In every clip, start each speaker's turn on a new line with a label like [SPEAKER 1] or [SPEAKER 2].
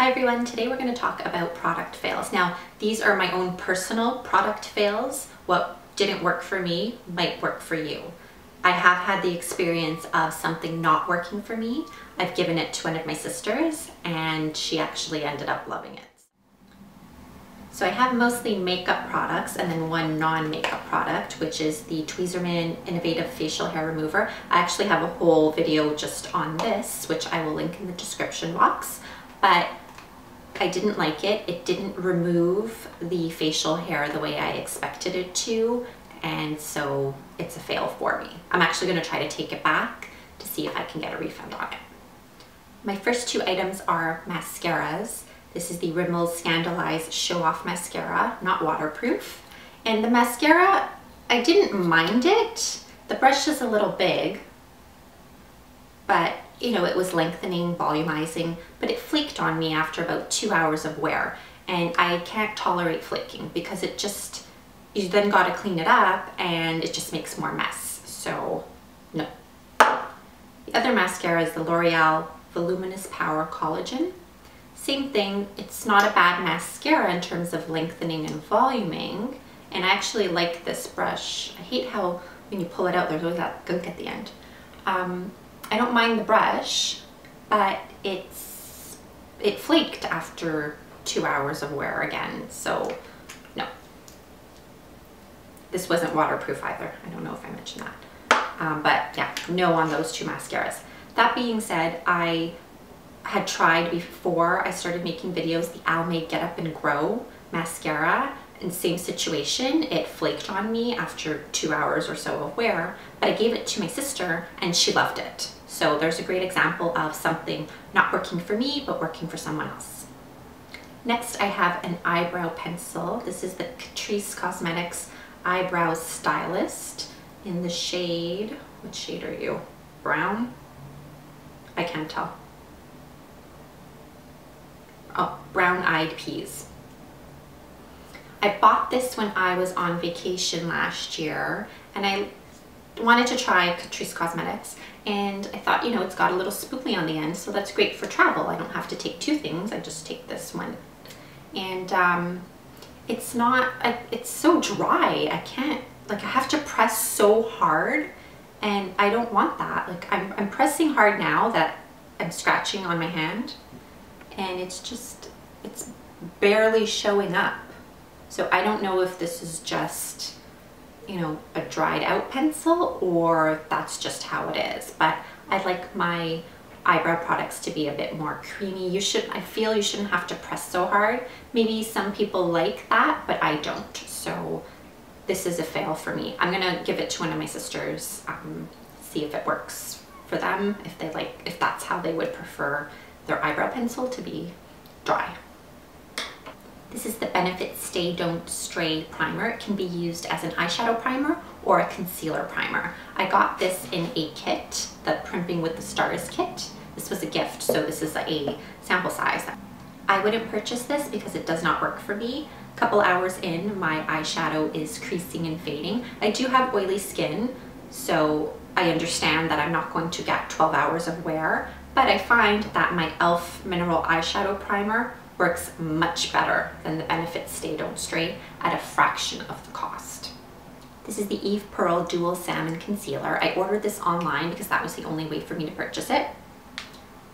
[SPEAKER 1] Hi everyone, today we're going to talk about product fails. Now, these are my own personal product fails. What didn't work for me might work for you. I have had the experience of something not working for me. I've given it to one of my sisters and she actually ended up loving it. So I have mostly makeup products and then one non-makeup product, which is the Tweezerman Innovative Facial Hair Remover. I actually have a whole video just on this, which I will link in the description box, but I didn't like it. It didn't remove the facial hair the way I expected it to, and so it's a fail for me. I'm actually going to try to take it back to see if I can get a refund on it. My first two items are mascaras. This is the Rimmel Scandaleyes Show Off Mascara, not waterproof. And the mascara, I didn't mind it. The brush is a little big, but you know, it was lengthening, volumizing, but it flaked on me after about 2 hours of wear. And I can't tolerate flaking because it just, you then got to clean it up and it just makes more mess. So no. The other mascara is the L'Oreal Voluminous Power Collagen. Same thing, it's not a bad mascara in terms of lengthening and voluming. And I actually like this brush. I hate how when you pull it out, there's always that gunk at the end. I don't mind the brush, but it flaked after 2 hours of wear again, so no. This wasn't waterproof either. I don't know if I mentioned that. But yeah, no on those two mascaras. That being said, I had tried before I started making videos the Almay Get Up and Grow mascara. In the same situation, it flaked on me after 2 hours or so of wear, but I gave it to my sister and she loved it. So there's a great example of something not working for me, but working for someone else. Next, I have an eyebrow pencil. This is the Catrice Cosmetics Eyebrow Stylist in the shade, what shade are you? Brown? I can't tell. Oh, Brown Eyed Peas. I bought this when I was on vacation last year and I wanted to try Catrice Cosmetics, and I thought, you know, it's got a little spoolie on the end, so that's great for travel. I don't have to take two things, I just take this one. And it's not, it's so dry, I can't, like I have to press so hard and I don't want that. Like I'm pressing hard now that I'm scratching on my hand and it's barely showing up. So I don't know if this is just, you know, a dried out pencil or that's just how it is, but I like my eyebrow products to be a bit more creamy. I feel you shouldn't have to press so hard. Maybe some people like that, but I don't. So this is a fail for me. I'm gonna give it to one of my sisters, see if it works for them, if that's how they would prefer their eyebrow pencil to be dry. This is the Benefit Stay Don't Stray Primer. It can be used as an eyeshadow primer or a concealer primer. I got this in a kit, the Primping with the Stars kit. This was a gift, so this is a sample size. I wouldn't purchase this because it does not work for me. A couple hours in, my eyeshadow is creasing and fading. I do have oily skin, so I understand that I'm not going to get 12 hours of wear, but I find that my e.l.f. Mineral Eyeshadow Primer works much better than the Benefit Stay Don't Stray at a fraction of the cost. This is the Eve Pearl Dual Salmon Concealer. I ordered this online because that was the only way for me to purchase it.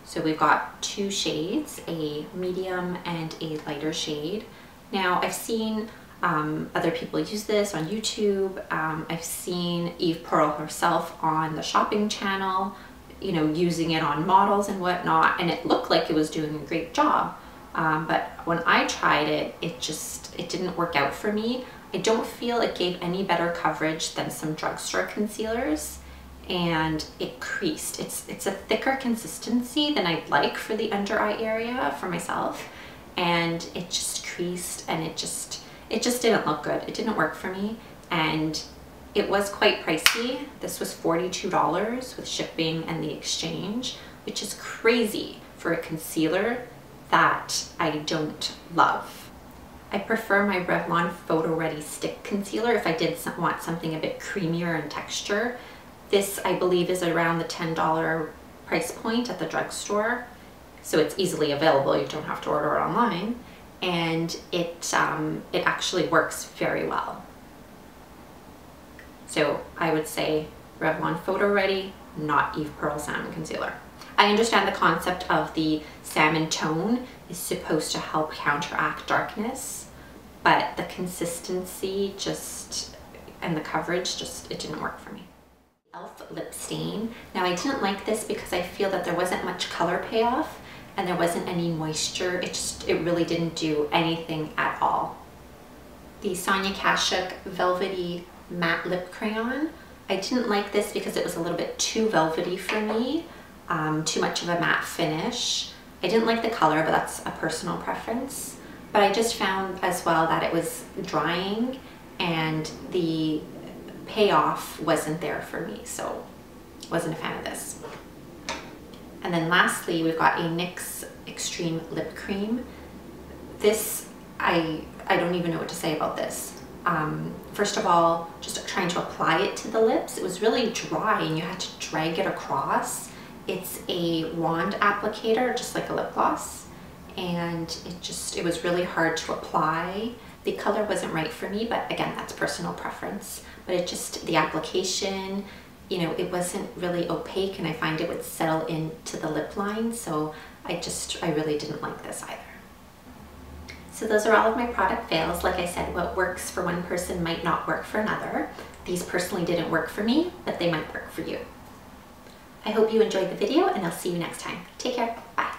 [SPEAKER 1] So we've got two shades, a medium and a lighter shade. Now I've seen other people use this on YouTube. I've seen Eve Pearl herself on the shopping channel, you know, using it on models and whatnot, and it looked like it was doing a great job. But when I tried it, it didn't work out for me. I don't feel it gave any better coverage than some drugstore concealers, and it creased. It's a thicker consistency than I'd like for the under eye area for myself, and it just creased and it just didn't look good. It didn't work for me, and it was quite pricey. This was $42 with shipping and the exchange, which is crazy for a concealer that I don't love. I prefer my Revlon Photo Ready Stick Concealer if I did want something a bit creamier in texture. This, I believe, is around the $10 price point at the drugstore. so it's easily available. You don't have to order it online, and it actually works very well. So I would say Revlon Photo Ready, not Eve Pearl Salmon Concealer. I understand the concept of the salmon tone is supposed to help counteract darkness, but the consistency just, and the coverage just, it didn't work for me. Elf Lip Stain. Now I didn't like this because I feel that there wasn't much color payoff and there wasn't any moisture. It really didn't do anything at all. The Sonia Kashuk Velvety Matte Lip Crayon. I didn't like this because it was a little bit too velvety for me, too much of a matte finish. I didn't like the color, but that's a personal preference. But I just found as well that it was drying and the payoff wasn't there for me, so wasn't a fan of this. And then lastly, we've got a NYX Xtreme Lip Cream. This, I don't even know what to say about this. First of all, just trying to apply it to the lips, it was really dry and you had to drag it across. It's a wand applicator, just like a lip gloss, and it was really hard to apply. The color wasn't right for me, but again, that's personal preference. But the application, you know, it wasn't really opaque, and I find it would settle into the lip line, so I really didn't like this either. So those are all of my product fails. Like I said, what works for one person might not work for another. These personally didn't work for me, but they might work for you. I hope you enjoyed the video, and I'll see you next time. Take care. Bye.